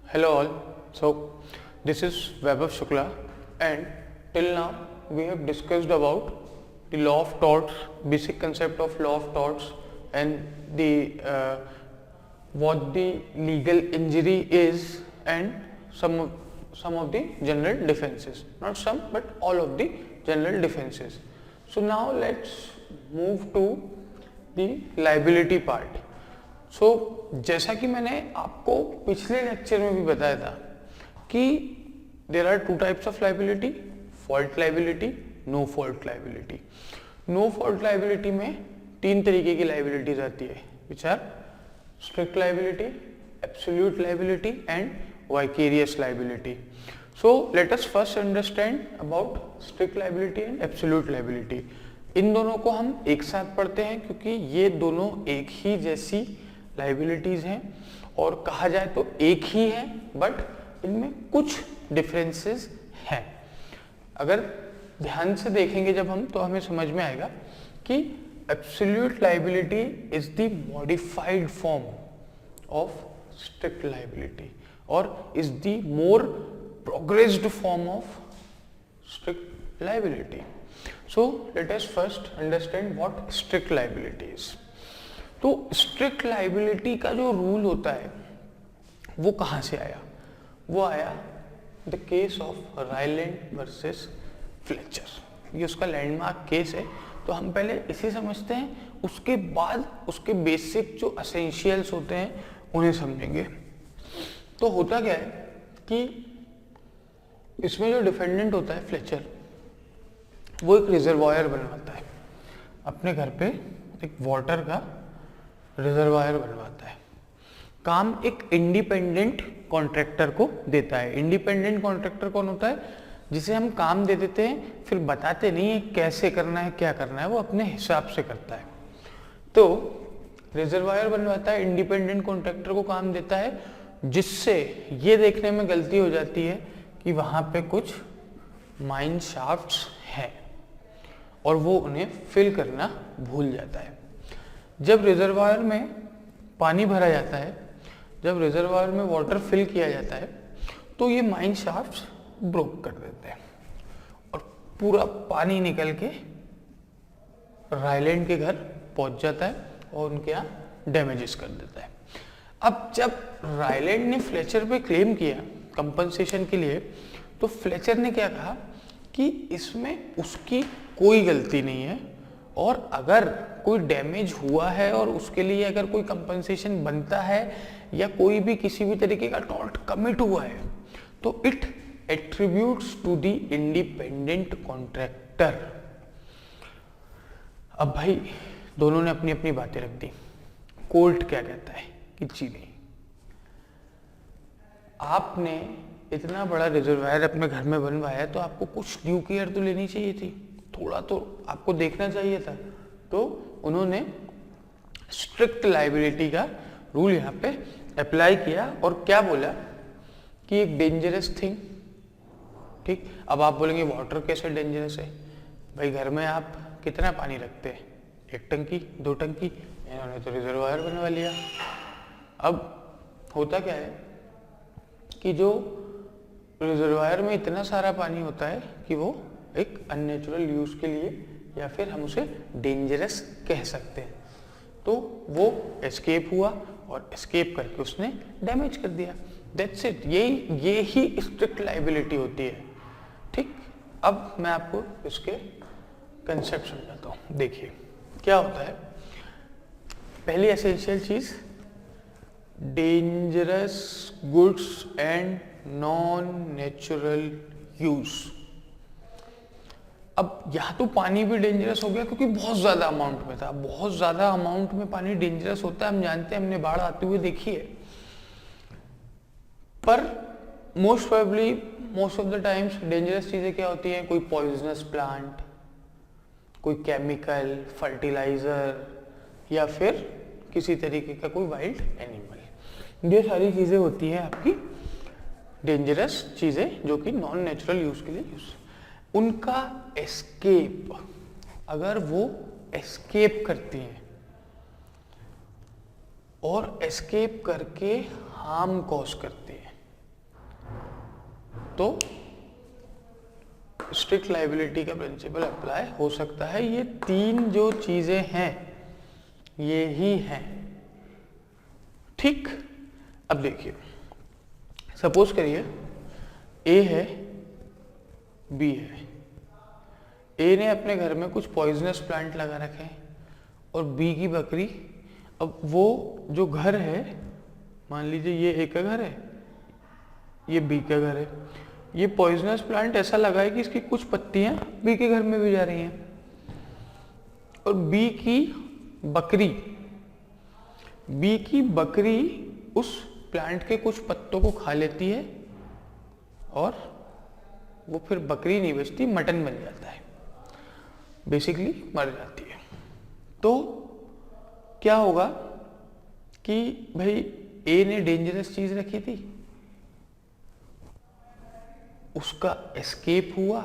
Hello all. So this is Vaibhav Shukla, and till now we have discussed about the law of torts, basic concept of law of torts, and the what the legal injury is, and some of the general defenses. Not some, but all of the general defenses. So now let's move to the liability part. सो जैसा कि मैंने आपको पिछले lecture में भी बताया था कि there are two types of liability, fault liability, no fault liability. No fault liability में तीन तरीके की लाइबिलिटीज आती है, which are strict liability, absolute liability and vicarious liability. So let us first understand about strict liability and absolute liability. इन दोनों को हम एक साथ पढ़ते हैं क्योंकि ये दोनों एक ही जैसी लाइबिलिटीज हैं और कहा जाए तो एक ही है, बट इनमें कुछ डिफरेंसेस हैं। अगर ध्यान से देखेंगे जब हम, तो हमें समझ में आएगा कि absolute liability is the modified form of strict liability और is the more progressed form of strict liability. So let us first understand what strict liability is. तो स्ट्रिक्ट लाइबिलिटी का जो रूल होता है वो कहाँ से आया? वो आया the case of Rylands versus Fletcher. ये उसका लैंडमार्क केस है। तो हम पहले इसे समझते हैं, उसके बाद उसके बेसिक जो एसेंशियल्स होते हैं उन्हें समझेंगे। तो होता क्या है कि इसमें जो डिफेंडेंट होता है फ्लेचर, वो एक रिजर्वायर बनवाता है अपने घर पे, एक वाटर का रिजर्वायर बनवाता है। काम एक इंडिपेंडेंट कॉन्ट्रैक्टर को देता है। इंडिपेंडेंट कॉन्ट्रैक्टर कौन होता है? जिसे हम काम दे देते हैं, फिर बताते नहीं है कैसे करना है, क्या करना है, वो अपने हिसाब से करता है। तो रिजर्वायर बनवाता है, इंडिपेंडेंट कॉन्ट्रैक्टर को काम देता है, जिससे ये देखने में गलती हो जाती है कि वहां पे कुछ माइन शाफ्ट्स हैं और वो उन्हें फिल करना भूल जाता है। जब रिजर्वायर में पानी भरा जाता है, जब रिजर्वायर में वाटर फिल किया जाता है, तो ये माइन शाफ्ट्स ब्रोक कर देते हैं और पूरा पानी निकल के रायलैंड के घर पहुंच जाता है और उनके यहाँ डैमेजेस कर देता है। अब जब रायलैंड ने फ्लेचर पे क्लेम किया कंपनसेशन के लिए, तो फ्लेचर ने क्या कहा कि इसमें उसकी कोई गलती नहीं है और अगर कोई डैमेज हुआ है और उसके लिए अगर कोई कंपनसेशन बनता है या कोई भी किसी भी तरीके का टॉर्ट कमिट हुआ है, तो it attributes to the independent contractor. अब भाई दोनों ने अपनी अपनी बातें रख दी। कोर्ट क्या कहता है कि जी नहीं, आपने इतना बड़ा रिजर्वायर अपने घर में बनवाया है तो आपको कुछ ड्यू केयर तो लेनी चाहिए थी, थोड़ा तो आपको देखना चाहिए था। तो उन्होंने स्ट्रिक्ट लाइबिलिटी का रूल यहाँ पे अप्लाई किया और क्या बोला कि एक डेंजरस थिंग, ठीक। अब आप बोलेंगे वाटर कैसे डेंजरस है? भाई घर में आप कितना पानी रखते हैं? 1 टंकी, 2 टंकी, इन्होंने तो रिजर्वायर बनवा लिया। अब होता क्या है कि जो रिजर्वायर में इतना सारा पानी होता है कि वो एक अननेचुरल यूज के लिए, या फिर हम उसे डेंजरस कह सकते हैं, तो वो एस्केप हुआ और एस्केप करके उसने डैमेज कर दिया। That's it. ये ही स्ट्रिक्ट लाइबिलिटी होती है, ठीक। अब मैं आपको इसके कंसेप्ट समझाता हूँ। देखिए क्या होता है। पहली एसेंशियल चीज, dangerous goods and non natural use. अब यहाँ तो पानी भी डेंजरस हो गया क्योंकि बहुत ज्यादा अमाउंट में था। बहुत ज्यादा अमाउंट में पानी डेंजरस होता है, हम जानते हैं, हमने बाढ़ आते हुए देखी है। पर most probably most of the times dangerous चीजें क्या होती हैं? कोई पॉइजनस प्लांट, कोई केमिकल, फर्टिलाइजर, या फिर किसी तरीके का कोई वाइल्ड एनिमल। ये सारी चीजें होती हैं आपकी डेंजरस चीजें जो कि नॉन नेचुरल यूज के लिए यूज। उनका एस्केप, अगर वो एस्केप करती हैं और एस्केप करके हार्म कॉज करती हैं, तो स्ट्रिक्ट लाइबिलिटी का प्रिंसिपल अप्लाई हो सकता है। ये तीन जो चीजें हैं ये ही हैं, ठीक। अब देखिए, सपोज करिए ए है, बी है। ए ने अपने घर में कुछ पॉइजनस प्लांट लगा रखे हैं और बी की बकरी, अब वो जो घर है, मान लीजिए ये ए का घर है, ये बी का घर है, ये पॉइजनस प्लांट ऐसा लगा है कि इसकी कुछ पत्तियां बी के घर में भी जा रही हैं और बी की बकरी उस प्लांट के कुछ पत्तों को खा लेती है और वो फिर बकरी नहीं बचती, मटन बन जाता है, बेसिकली मर जाती है। तो क्या होगा कि भाई ए ने डेंजरस चीज रखी थी, उसका एस्केप हुआ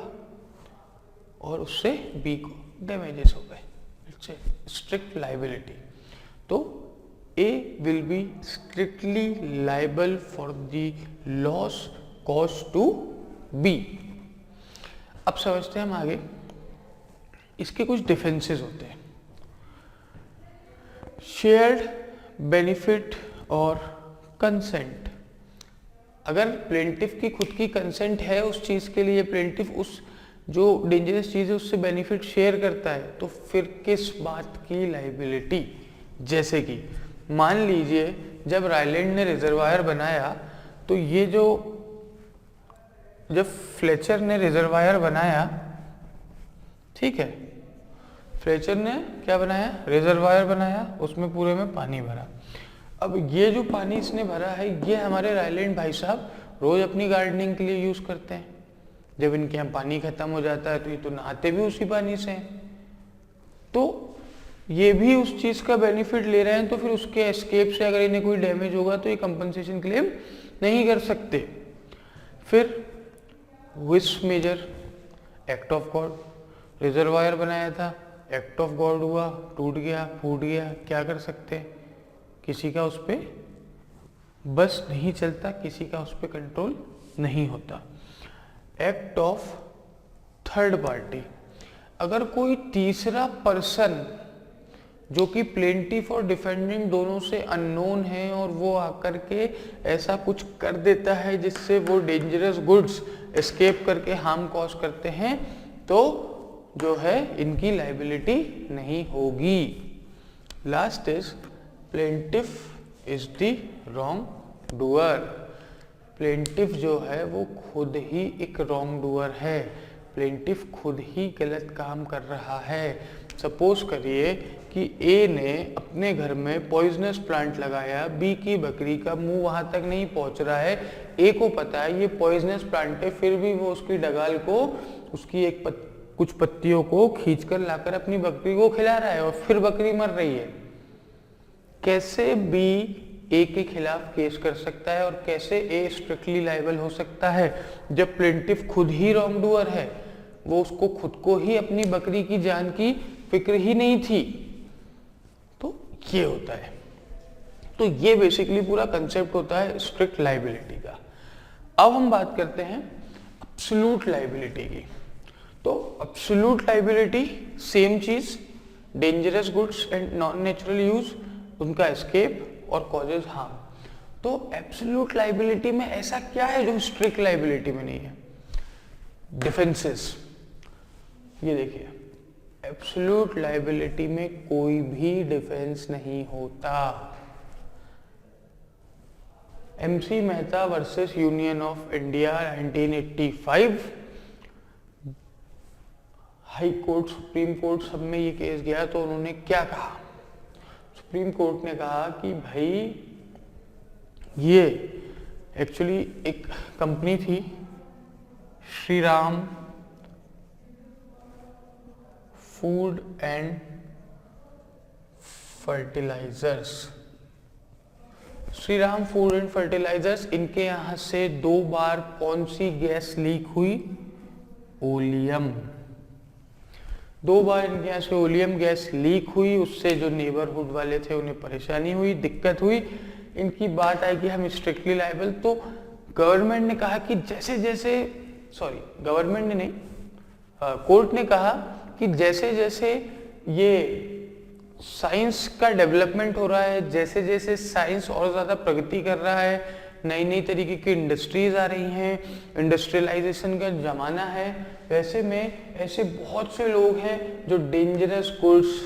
और उससे बी को डैमेजेस हो गए। It's a strict liability. तो A will be strictly liable for the loss cause to B. अब समझते हैं हम आगे, इसके कुछ डिफेंसेस होते हैं। शेयर्ड बेनिफिट और कंसेंट। अगर प्लेंटिफ की खुद की कंसेंट है उस चीज के लिए, प्लेंटिफ उस जो डेंजरस चीज है उससे बेनिफिट शेयर करता है, तो फिर किस बात की लाइबिलिटी? जैसे कि मान लीजिए जब रायलैंड ने रिजर्वायर बनाया, तो ये जो जब फ्लेचर ने रिजर्वायर बनाया, ठीक है, फ्लेचर ने क्या बनाया, रिजर्वायर बनाया, उसमें पूरे में पानी भरा। अब ये जो पानी इसने भरा है, ये हमारे रायलैंड भाई साहब रोज अपनी गार्डनिंग के लिए यूज करते हैं। जब इनके यहाँ पानी खत्म हो जाता है तो ये तो नहाते भी उसी पानी से हैं। तो ये भी उस चीज का बेनिफिट ले रहे हैं, तो फिर उसके एस्केप से अगर इन्हें कोई डैमेज होगा तो ये कंपनसेशन क्लेम नहीं कर सकते। फिर विश मेजर, एक्ट ऑफ गॉड, रिजर्वायर बनाया था, एक्ट ऑफ गॉड हुआ, टूट गया, फूट गया, क्या कर सकते हैं? किसी का उस पर बस नहीं चलता, किसी का उस पर कंट्रोल नहीं होता। एक्ट ऑफ थर्ड पार्टी, अगर कोई तीसरा पर्सन जो कि प्लेंटिफ और डिफेंडेंट दोनों से अननोन है और वो आकर के ऐसा कुछ कर देता है जिससे वो डेंजरस गुड्स एस्केप करके हार्म कॉज करते हैं, तो जो है इनकी लाइबिलिटी नहीं होगी। Last is plaintiff is the wrong doer. Plaintiff जो है वो खुद ही एक रॉन्ग डूअर है, प्लेंटिफ खुद ही गलत काम कर रहा है। सपोज करिए कि ए ने अपने घर में पॉइजनस प्लांट लगाया, बी की बकरी का मुंह वहां तक नहीं पहुंच रहा है, ए को पता है ये पॉइजनस प्लांट है, फिर भी वो उसकी डगाल को, उसकी कुछ पत्तियों को खींचकर लाकर अपनी बकरी को खिला रहा है और फिर बकरी मर रही है। कैसे बी ए के खिलाफ केस कर सकता है और कैसे ए स्ट्रिक्टली लायबल हो सकता है जब प्लेंटिफ खुद ही रॉन्ग डूअर है? वो उसको खुद को ही अपनी बकरी की जान की फिक्र ही नहीं थी। तो ये होता है। तो ये बेसिकली पूरा कंसेप्ट होता है स्ट्रिक्ट लायबिलिटी का। अब हम बात करते हैं एब्सोल्यूट लायबिलिटी की। तो एब्सोल्यूट लायबिलिटी सेम चीज, dangerous goods and non natural use, उनका एस्केप और कॉजेज हार्म। तो एब्सोल्यूट लायबिलिटी में ऐसा क्या है जो स्ट्रिक्ट लायबिलिटी में नहीं है? डिफेंसेस। ये देखिए, एब्सोल्यूट लायबिलिटी में कोई भी डिफेंस नहीं होता। MC Mehta versus union of India 1985, high court, supreme court सब में ये केस गया। तो उन्होंने क्या कहा? सुप्रीम कोर्ट ने कहा कि भाई ये एक्चुअली एक कंपनी थी, Shriram food and fertilizers. Shriram food and fertilizers, इनके यहां से 2 बार कौन सी गैस लीक हुई? ओलियम। 2 बार इनके यहाँ से ओलियम गैस लीक हुई, उससे जो नेबरहुड वाले थे उन्हें परेशानी हुई, दिक्कत हुई। इनकी बात आई कि हम स्ट्रिक्टली लायबल। तो गवर्नमेंट ने कहा कि जैसे जैसे गवर्नमेंट ने नहीं, कोर्ट ने कहा कि जैसे जैसे ये साइंस का डेवलपमेंट हो रहा है, जैसे जैसे साइंस और ज़्यादा प्रगति कर रहा है, नई नई तरीके की इंडस्ट्रीज आ रही हैं, इंडस्ट्रियलाइजेशन का ज़माना है, वैसे में ऐसे बहुत से लोग हैं जो डेंजरस गुड्स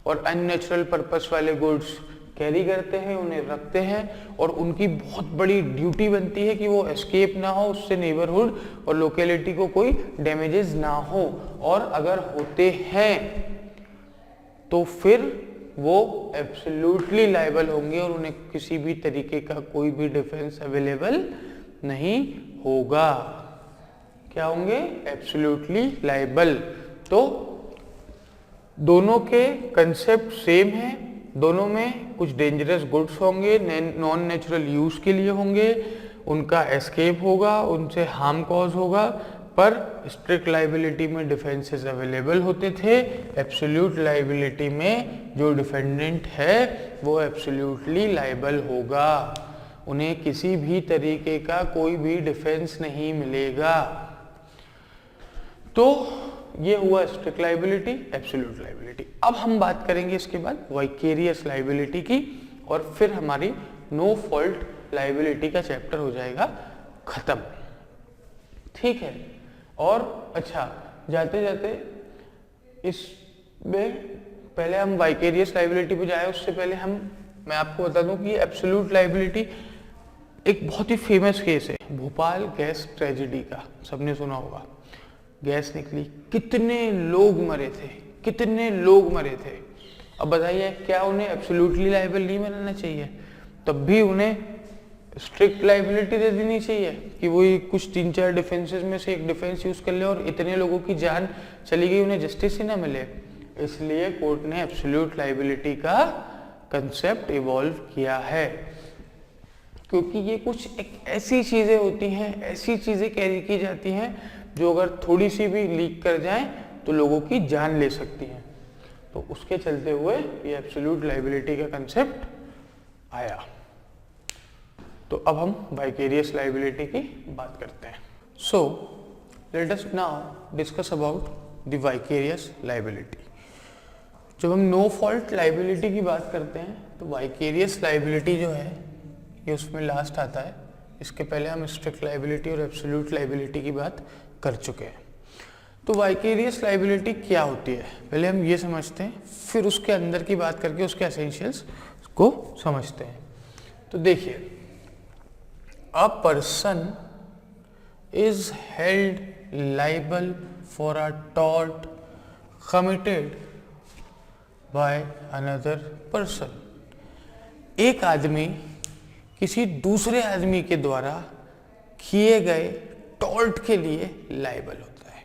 और अननेचुरल पर्पस वाले गुड्स कैरी करते हैं, उन्हें रखते हैं, और उनकी बहुत बड़ी ड्यूटी बनती है कि वो एस्केप ना हो, उससे नेबरहुड और लोकेलिटी को कोई डैमेजेस ना हो, और अगर होते हैं तो फिर वो एब्सोल्युटली लायबल होंगे और उन्हें किसी भी तरीके का कोई भी डिफेंस अवेलेबल नहीं होगा। क्या होंगे? Absolutely liable. तो दोनों के कंसेप्ट सेम है, दोनों में कुछ डेंजरस गुड्स होंगे, नॉन नेचुरल यूज के लिए होंगे, उनका एस्केप होगा, उनसे हार्म कॉज होगा, पर स्ट्रिक्ट लाइबिलिटी में डिफेंसेस अवेलेबल होते थे, एब्सोल्यूट लाइबिलिटी में जो डिफेंडेंट है वो एब्सोल्यूटली लायबल होगा, उन्हें किसी भी तरीके का कोई भी डिफेंस नहीं मिलेगा। तो ये हुआ स्ट्रिक्ट लाइबिलिटी, एब्सोल्यूट लाइबिलिटी। अब हम बात करेंगे इसके बाद वाइकेरियस लाइबिलिटी की, और फिर हमारी नो फॉल्ट लाइबिलिटी का चैप्टर हो जाएगा खत्म। ठीक है। और अच्छा, जाते जाते इसमें पहले हम वाइकेरियस लाइबिलिटी पे जाए, उससे पहले मैं आपको बता दूं कि एब्सोल्यूट लाइबिलिटी एक बहुत ही फेमस केस है, भोपाल गैस ट्रेजेडी का, सबने सुना होगा। गैस निकली, कितने लोग मरे थे, कितने लोग मरे थे। अब बताइए, क्या उन्हें एब्सोल्युटली लायबल नहीं बनाना चाहिए? तब भी उन्हें स्ट्रिक्ट लायबिलिटी दे देनी चाहिए कि वो कुछ 3-4 डिफेंसेस में से एक डिफेंस यूज कर ले और इतने लोगों की जान चली गई, उन्हें जस्टिस ही ना मिले। इसलिए कोर्ट ने एब्सोल्यूट लायबिलिटी का कंसेप्ट इवॉल्व किया है, क्योंकि ये कुछ एक ऐसी चीजें होती हैं, ऐसी चीजें कैरी की जाती हैं जो अगर थोड़ी सी भी लीक कर जाएं तो लोगों की जान ले सकती हैं। तो उसके चलते हुए ये एब्सोल्यूट लायबिलिटी का कंसेप्ट आया। तो अब हम वाइकेरियस लायबिलिटी की बात करते हैं। सो let us now discuss about the vicarious liability. जब हम नो फॉल्ट लायबिलिटी की बात करते हैं तो वाइकेरियस लायबिलिटी जो है ये उसमें लास्ट आता है। इसके पहले हम स्ट्रिक्ट लायबिलिटी और एब्सोल्यूट लायबिलिटी की बात कर चुके हैं। तो वाइकेरियस लायबिलिटी क्या होती है पहले हम ये समझते हैं, फिर उसके अंदर की बात करके उसके एसेंशियल्स को समझते हैं। तो देखिए, a person is held liable for a tort committed by another person। एक आदमी किसी दूसरे आदमी के द्वारा किए गए टॉर्ट के लिए लायबल होता है।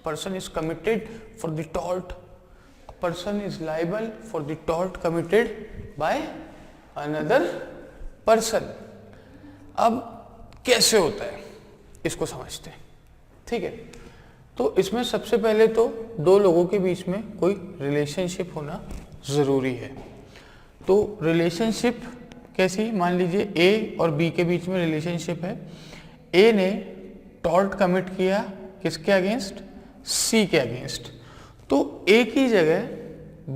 Person is committed for the tort, person is liable for the tort committed by another person. अब कैसे होता है इसको समझते हैं, ठीक है। तो इसमें सबसे पहले तो दो लोगों के बीच में कोई रिलेशनशिप होना ज़रूरी है। तो रिलेशनशिप कैसी? मान लीजिए ए और बी के बीच में रिलेशनशिप है। ए ने टॉर्ट कमिट किया किसके अगेंस्ट? सी के अगेंस्ट। तो ए की जगह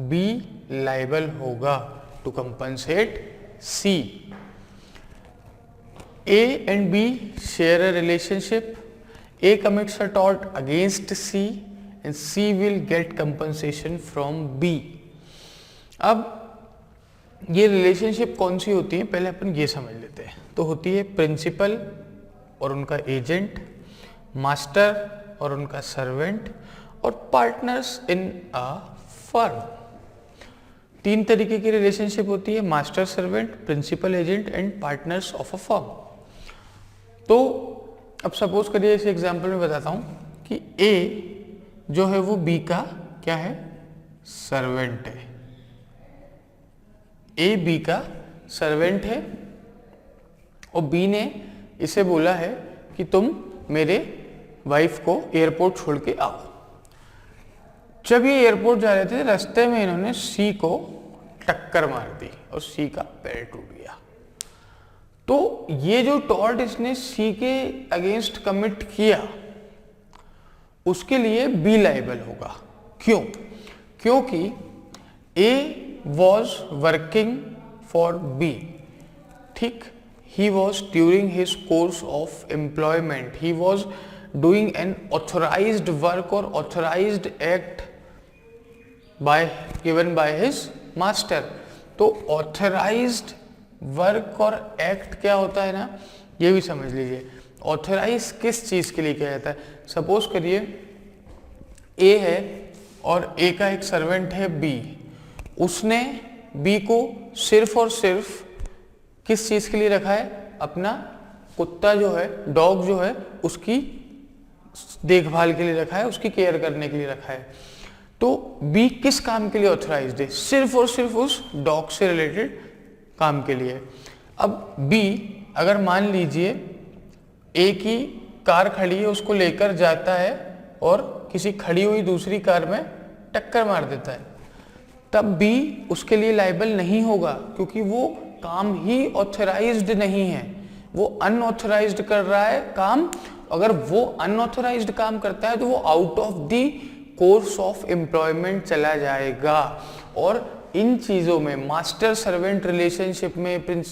बी लायबल होगा to compensate C. A and B share a relationship. A commits a tort against C and C will get compensation from B. अब ये रिलेशनशिप कौन सी होती है पहले अपन ये समझ लेते हैं। तो होती है प्रिंसिपल और उनका एजेंट, मास्टर और उनका सर्वेंट, और पार्टनर्स इन अ फर्म। 3 तरीके की रिलेशनशिप होती है, master servant, principal agent and partners of a firm. तो अब सपोज करिए, इस एग्जाम्पल में बताता हूं कि ए जो है वो बी का क्या है? सर्वेंट है। ए बी का सर्वेंट है और बी ने इसे बोला है कि तुम मेरे वाइफ को एयरपोर्ट छोड़ के आओ। जब ये एयरपोर्ट जा रहे थे, रास्ते में इन्होंने सी को टक्कर मार दी और सी का पैर टूट गया। तो ये जो टॉर्ट इसने सी के अगेंस्ट कमिट किया उसके लिए बी लायबल होगा। क्यों? क्योंकि A was working for B, ठीक, he was during his course of employment he was doing an authorized work or authorized act by given by his master। तो authorized work और act क्या होता है ना, ये भी समझ लीजिए। ऑथराइज किस चीज के लिए किया जाता है? सपोज करिए ए है और ए का एक सर्वेंट है बी, उसने बी को सिर्फ और सिर्फ किस चीज के लिए रखा है? अपना कुत्ता जो है, डॉग जो है, उसकी देखभाल के लिए रखा है, उसकी केयर करने के लिए रखा है। तो बी किस काम के लिए ऑथराइज्ड है? सिर्फ और सिर्फ उस डॉग से रिलेटेड काम के लिए। अब बी अगर मान लीजिए ए की कार खड़ी है, उसको लेकर जाता है और किसी खड़ी हुई दूसरी कार में टक्कर मार देता है, तब बी उसके लिए लायबल नहीं होगा, क्योंकि वो काम ही ऑथराइज्ड नहीं है, वो अनऑथराइज्ड कर रहा है काम। अगर वो अनऑथराइज्ड काम करता है तो वो out of the course of employment चला जाएगा। और इन चीजों में, मास्टर सर्वेंट रिलेशनशिप में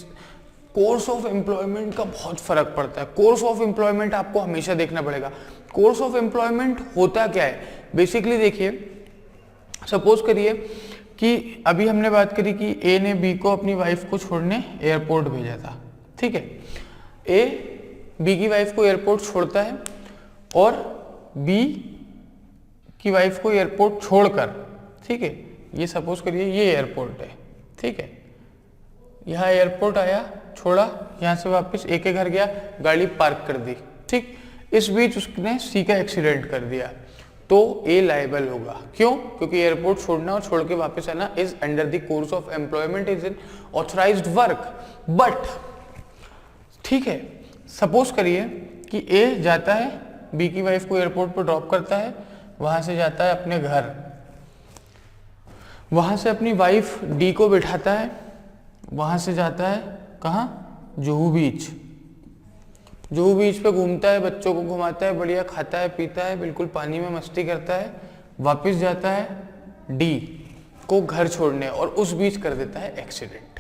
कोर्स ऑफ एम्प्लॉयमेंट का बहुत फर्क पड़ता है। कोर्स ऑफ एम्प्लॉयमेंट आपको हमेशा देखना पड़ेगा। कोर्स ऑफ एम्प्लॉयमेंट होता क्या है? बेसिकली देखिए, सपोज करिए कि अभी हमने बात करी कि ए ने बी को अपनी वाइफ को छोड़ने एयरपोर्ट भेजा था, ठीक है। ए बी की वाइफ को एयरपोर्ट छोड़ता है और बी की वाइफ को एयरपोर्ट छोड़कर, ठीक है, ये सपोज करिए ये एयरपोर्ट है, ठीक है, यहाँ एयरपोर्ट आया, छोड़ा, यहाँ से वापस ए के घर गया, गाड़ी पार्क कर दी, ठीक। इस बीच उसने सी का एक्सीडेंट कर दिया, तो ए लायबल होगा। क्यों? क्योंकि एयरपोर्ट छोड़ना और छोड़ के वापस आना is under the course of employment, is an authorised work. But ठीक है, सपोज करिए कि ए जाता है, बी की वाइफ को एयरपोर्ट पर ड्रॉप करता है, वहां से जाता है अपने घर, वहां से अपनी वाइफ डी को बिठाता है, वहां से जाता है कहाँ? जुहू बीच। जुहू बीच पे घूमता है, बच्चों को घुमाता है, बढ़िया खाता है, पीता है, बिल्कुल पानी में मस्ती करता है, वापस जाता है डी को घर छोड़ने और उस बीच कर देता है एक्सीडेंट।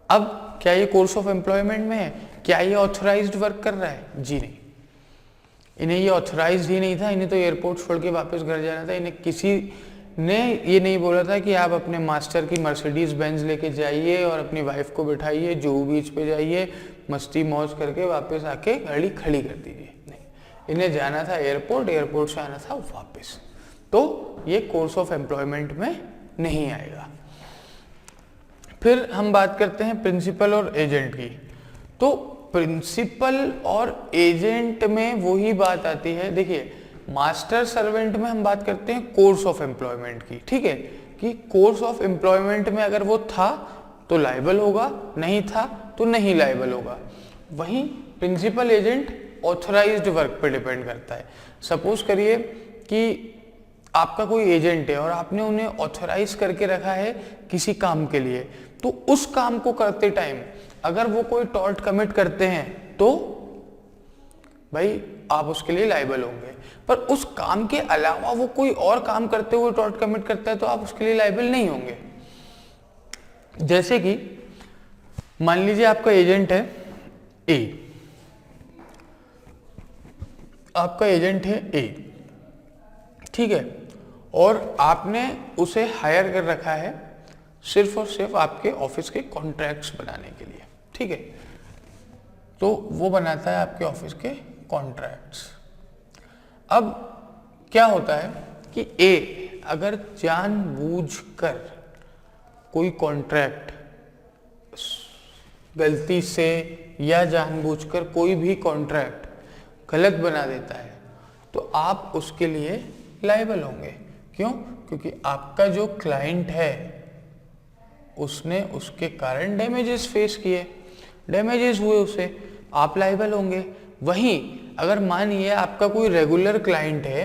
अब क्या ये कोर्स ऑफ एम्प्लॉयमेंट में है? क्या ये ऑथराइज्ड वर्क कर रहा है? जी नहीं, इन्हें ये ऑथराइज्ड ही नहीं था। इन्हें तो एयरपोर्ट छोड़ के वापस घर जाना था। इन्हें किसी ने ये नहीं बोला था कि आप अपने मास्टर की मर्सिडीज बेंज लेके जाइए और अपनी वाइफ को बिठाइए, जुहू बीच पे जाइए, मस्ती मौज करके वापस आके गाड़ी खड़ी कर दीजिए। नहीं, इन्हें जाना था एयरपोर्ट, एयरपोर्ट से आना था वापस। तो ये कोर्स ऑफ एम्प्लॉयमेंट में नहीं आएगा। फिर हम बात करते हैं प्रिंसिपल और एजेंट की। तो प्रिंसिपल और एजेंट में वही बात आती है। देखिए, मास्टर सर्वेंट में हम बात करते हैं कोर्स ऑफ एम्प्लॉयमेंट की, ठीक है, कि कोर्स ऑफ एम्प्लॉयमेंट में अगर वो था तो लायबल होगा, नहीं था तो नहीं लायबल होगा। वहीं प्रिंसिपल एजेंट ऑथराइज्ड वर्क पे डिपेंड करता है। सपोज करिए कि आपका कोई एजेंट है और आपने उन्हें ऑथराइज करके रखा है किसी काम के लिए, तो उस काम को करते टाइम अगर वो कोई टॉर्ट कमिट करते हैं तो भाई आप उसके लिए लायबल होंगे। पर उस काम के अलावा वो कोई और काम करते हुए टॉर्ट कमिट करता है तो आप उसके लिए लायबल नहीं होंगे। जैसे कि मान लीजिए आपका एजेंट है ए, आपका एजेंट है ए, ठीक है, और आपने उसे हायर कर रखा है सिर्फ और सिर्फ आपके ऑफिस के कॉन्ट्रैक्ट्स बनाने के लिए, ठीक है। तो वो बनाता है आपके ऑफिस के कॉन्ट्रैक्ट्स। अब क्या होता है कि ए अगर जानबूझकर कोई कॉन्ट्रैक्ट गलती से या जानबूझकर कोई भी कॉन्ट्रैक्ट गलत बना देता है तो आप उसके लिए लायबल होंगे। क्यों? क्योंकि आपका जो क्लाइंट है उसने उसके कारण डैमेजेस फेस किए, डैमेजेस हुए उसे, आप लायबल होंगे। वहीं अगर मानिए आपका कोई रेगुलर क्लाइंट है,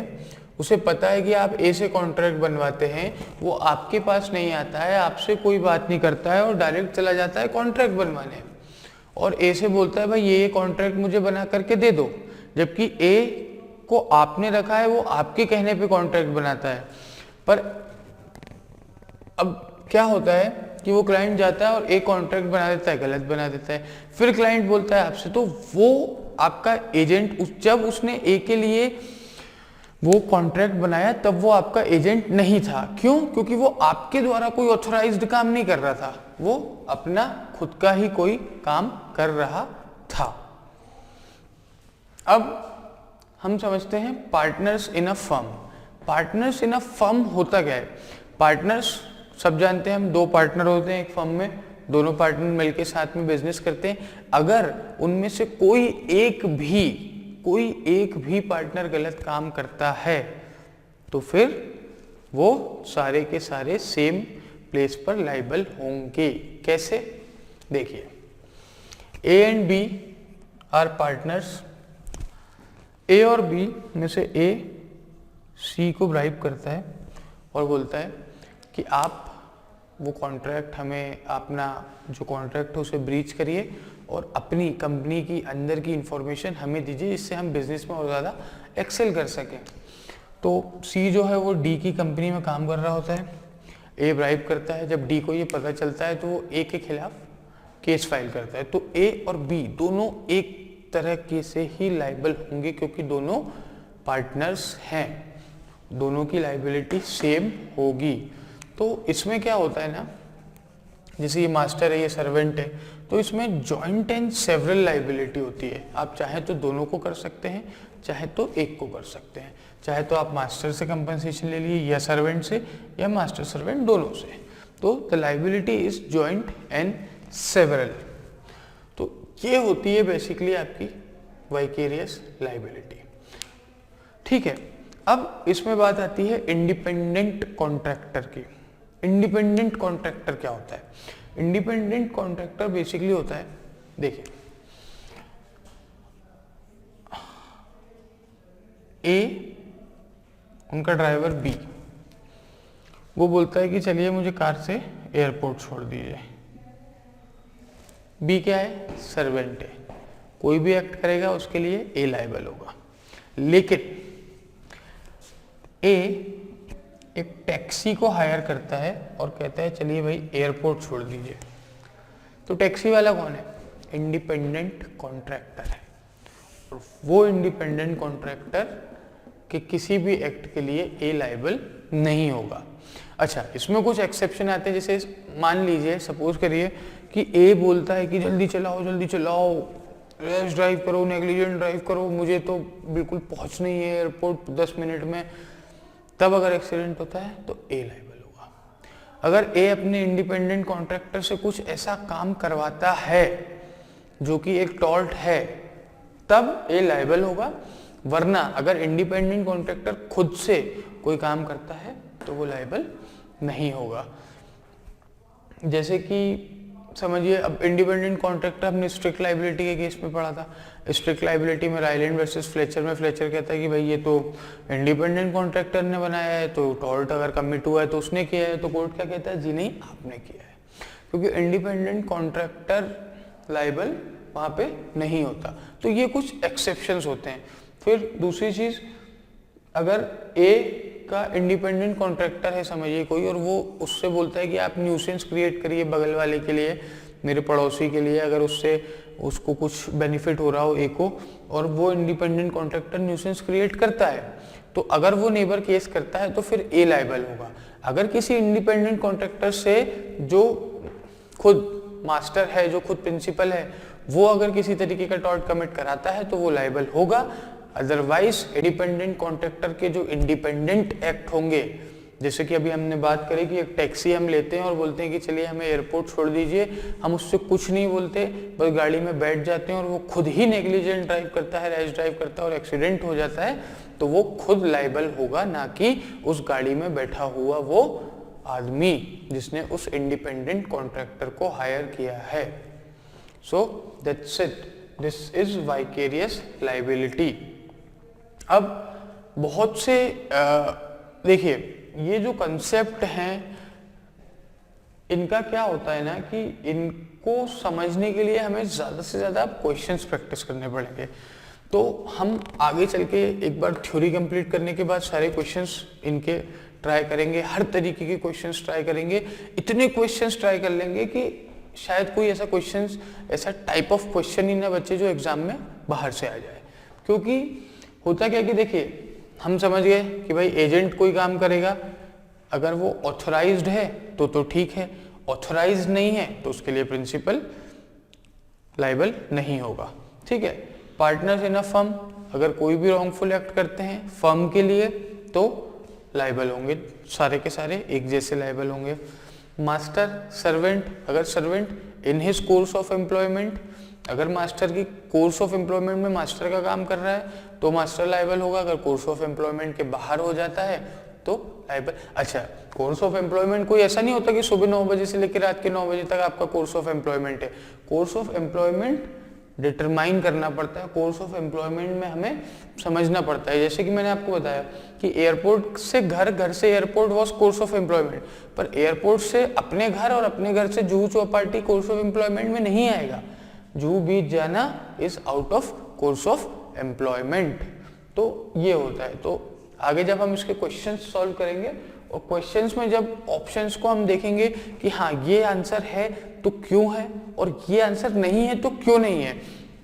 उसे पता है कि आप ए से कॉन्ट्रैक्ट बनवाते हैं, वो आपके पास नहीं आता है, आपसे कोई बात नहीं करता है और डायरेक्ट चला जाता है कॉन्ट्रैक्ट बनवाने, और ए से बोलता है भाई ये कॉन्ट्रैक्ट मुझे बना करके दे दो, जबकि ए को आपने रखा है, वो आपके कहने पे कॉन्ट्रैक्ट बनाता है। पर अब क्या होता है कि वो क्लाइंट जाता है और एक कॉन्ट्रैक्ट बना देता है, गलत बना देता है, फिर क्लाइंट बोलता है आपसे, तो वो आपका एजेंट जब उसने ए के लिए वो कॉन्ट्रैक्ट बनाया तब वो आपका एजेंट नहीं था। क्यों? क्योंकि वो आपके द्वारा कोई ऑथराइज्ड काम नहीं कर रहा था, वो अपना खुद का ही कोई काम कर रहा था। अब हम समझते हैं partners in a firm. Partners in a firm होता क्या है? पार्टनर्स सब जानते हैं हम, दो पार्टनर होते हैं एक फर्म में, दोनों पार्टनर मिलकर साथ में बिजनेस करते हैं। अगर उनमें से कोई एक भी पार्टनर गलत काम करता है तो फिर वो सारे के सारे सेम प्लेस पर लाइबल होंगे। कैसे? देखिए, A and B are partners. A और बी में से ए सी को ब्राइब करता है और बोलता है कि आप वो कॉन्ट्रैक्ट हमें, अपना जो कॉन्ट्रैक्ट है उसे ब्रीच करिए और अपनी कंपनी की अंदर की इंफॉर्मेशन हमें दीजिए, जिससे हम बिजनेस में और ज़्यादा एक्सेल कर सकें। तो सी जो है वो डी की कंपनी में काम कर रहा होता है, ए ब्राइब करता है। जब डी को ये पता चलता है तो वो ए के खिलाफ केस फाइल करता है। तो ए और बी दोनों एक तरह के से ही लाइबल होंगे, क्योंकि दोनों पार्टनर्स हैं, दोनों की लाइबिलिटी सेम होगी। तो इसमें क्या होता है ना, जैसे ये मास्टर है, ये सर्वेंट है, तो इसमें जॉइंट एंड सेवरल लाइबिलिटी होती है। आप चाहे तो दोनों को कर सकते हैं, चाहे तो एक को कर सकते हैं। चाहे तो आप मास्टर से कंपनसेशन ले लिए, या सर्वेंट से, या मास्टर सर्वेंट दोनों से। तो the liability is joint and several. तो ये होती है बेसिकली आपकी वाइकेरियस लाइबिलिटी। ठीक है, अब इसमें बात आती है इंडिपेंडेंट कॉन्ट्रैक्टर की। इंडिपेंडेंट कॉन्ट्रैक्टर क्या होता है? इंडिपेंडेंट कॉन्ट्रैक्टर बेसिकली होता है, देखिए, ए उनका ड्राइवर बी, वो बोलता है कि चलिए मुझे कार से एयरपोर्ट छोड़ दीजिए। बी क्या है? सर्वेंट है, कोई भी एक्ट करेगा उसके लिए ए लायबल होगा। लेकिन ए एक टैक्सी को हायर करता है और कहता है चलिए भाई एयरपोर्ट छोड़ दीजिए। तो टैक्सी वाला कौन है? इंडिपेंडेंट कॉन्ट्रैक्टर है, और वो इंडिपेंडेंट कॉन्ट्रैक्टर के किसी भी एक्ट के लिए ए लायबल नहीं होगा। अच्छा, इसमें कुछ एक्सेप्शन आते हैं, जैसे मान लीजिए, सपोज करिए कि ए बोलता है कि जल्दी चलाओ, रैश ड्राइव करो, नेग्लिजेंट ड्राइव करो, मुझे तो बिल्कुल पहुंचना ही है एयरपोर्ट 10 मिनट में। तब अगर एक्सीडेंट होता है तो ए लायबल होगा। अगर ए अपने इंडिपेंडेंट कॉन्ट्रैक्टर से कुछ ऐसा काम करवाता है जो कि एक टॉर्ट है, तब ए लायबल होगा। वरना अगर इंडिपेंडेंट कॉन्ट्रैक्टर खुद से कोई काम करता है तो वो लायबल नहीं होगा। जैसे कि समझिए, अब इंडिपेंडेंट कॉन्ट्रैक्टर हमने स्ट्रिक्ट लायबिलिटी के केस में पढ़ा था। स्ट्रिक्ट लायबिलिटी में राइलैंड वर्सेस फ्लेचर में फ्लेचर कहता है कि भाई ये तो इंडिपेंडेंट कॉन्ट्रैक्टर ने बनाया है, तो टॉर्ट अगर कमिट हुआ है तो उसने किया है। तो कोर्ट क्या कहता है? जी नहीं, आपने किया है, क्योंकि इंडिपेंडेंट कॉन्ट्रैक्टर लायबल वहाँ पे नहीं होता। तो ये कुछ एक्सेप्शंस होते हैं। फिर दूसरी चीज, अगर ए का इंडिपेंडेंट कॉन्ट्रैक्टर है समझिए कोई, और वो उससे बोलता है कि आप न्यूसेंस क्रिएट करिए बगल वाले के लिए, मेरे पड़ोसी के लिए, अगर उसको कुछ बेनिफिट हो रहा हो ए को, और वो इंडिपेंडेंट कॉन्ट्रैक्टर न्यूसेंस क्रिएट करता है, तो अगर वो नेबर केस करता है तो फिर ए लायबल होगा। अगर किसी इंडिपेंडेंट कॉन्ट्रैक्टर से जो खुद मास्टर है, जो खुद प्रिंसिपल है, वो अगर किसी तरीके का टॉर्ट कमिट कराता है तो वो लायबल होगा। अदरवाइज इंडिपेंडेंट कॉन्ट्रैक्टर के जो इंडिपेंडेंट एक्ट होंगे, जैसे कि अभी हमने बात करी कि एक टैक्सी हम लेते हैं और बोलते हैं कि चलिए हमें एयरपोर्ट छोड़ दीजिए, हम उससे कुछ नहीं बोलते, बस गाड़ी में बैठ जाते हैं और वो खुद ही नेग्लिजेंट ड्राइव करता है, रैश ड्राइव करता है और एक्सीडेंट हो जाता है, तो वो खुद लायबल होगा, ना कि उस गाड़ी में बैठा हुआ वो आदमी जिसने उस इंडिपेंडेंट कॉन्ट्रैक्टर को हायर किया है। So that's it, this is vicarious liability. अब बहुत से देखिए, ये जो कंसेप्ट हैं इनका क्या होता है ना कि इनको समझने के लिए हमें ज़्यादा से ज़्यादा क्वेश्चंस प्रैक्टिस करने पड़ेंगे। तो हम आगे चल के एक बार थ्योरी कंप्लीट करने के बाद सारे क्वेश्चंस इनके ट्राई करेंगे, हर तरीके के क्वेश्चंस ट्राई करेंगे, इतने क्वेश्चंस ट्राई कर लेंगे कि शायद कोई ऐसा क्वेश्चंस, ऐसा टाइप ऑफ क्वेश्चन ही ना बच्चे जो एग्जाम में बाहर से आ जाए। क्योंकि होता क्या कि देखिए, हम समझ गए कि भाई एजेंट कोई काम करेगा, अगर वो ऑथोराइज्ड है तो ठीक है, ऑथोराइज्ड नहीं है तो उसके लिए प्रिंसिपल लाइबल नहीं होगा। ठीक है, पार्टनर्स इन अ फर्म, अगर कोई भी रॉन्गफुल एक्ट करते हैं फर्म के लिए तो लाइबल होंगे, सारे के सारे एक जैसे लाइबल होंगे। मास्टर सर्वेंट, अगर servant in his course of employment, अगर मास्टर की कोर्स ऑफ एम्प्लॉयमेंट में मास्टर का काम कर रहा है तो मास्टर लाइबल होगा, अगर कोर्स ऑफ एम्प्लॉयमेंट के बाहर हो जाता है तो लाइबल। अच्छा, कोर्स ऑफ एम्प्लॉयमेंट कोई ऐसा नहीं होता कि सुबह 9 बजे से लेकर रात के 9 बजे तक आपका कोर्स ऑफ एम्प्लॉयमेंट है। कोर्स ऑफ एम्प्लॉयमेंट डिटरमाइन करना पड़ता है, कोर्स ऑफ एम्प्लॉयमेंट में हमें समझना पड़ता है। जैसे कि मैंने आपको बताया कि एयरपोर्ट से घर, घर से airport was course of employment, पर एयरपोर्ट से अपने घर और अपने घर से Juhu Chowpatty course of employment में नहीं आएगा। जुहू बीच जाना is out of course of employment. तो ये होता है। तो आगे जब हम इसके क्वेश्चंस सॉल्व करेंगे और क्वेश्चंस में जब ऑप्शंस को हम देखेंगे कि हाँ ये आंसर है तो क्यों है और ये आंसर नहीं है तो क्यों नहीं है,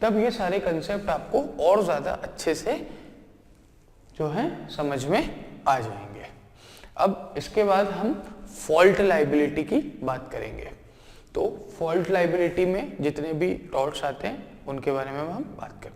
तब ये सारे कंसेप्ट आपको और ज्यादा अच्छे से जो है समझ में आ जाएंगे। अब इसके बाद हम फॉल्ट लाइबिलिटी की बात करेंगे। तो फॉल्ट लाइबिलिटी में जितने भी टॉर्ट्स आते हैं उनके बारे में हम बात करेंगे।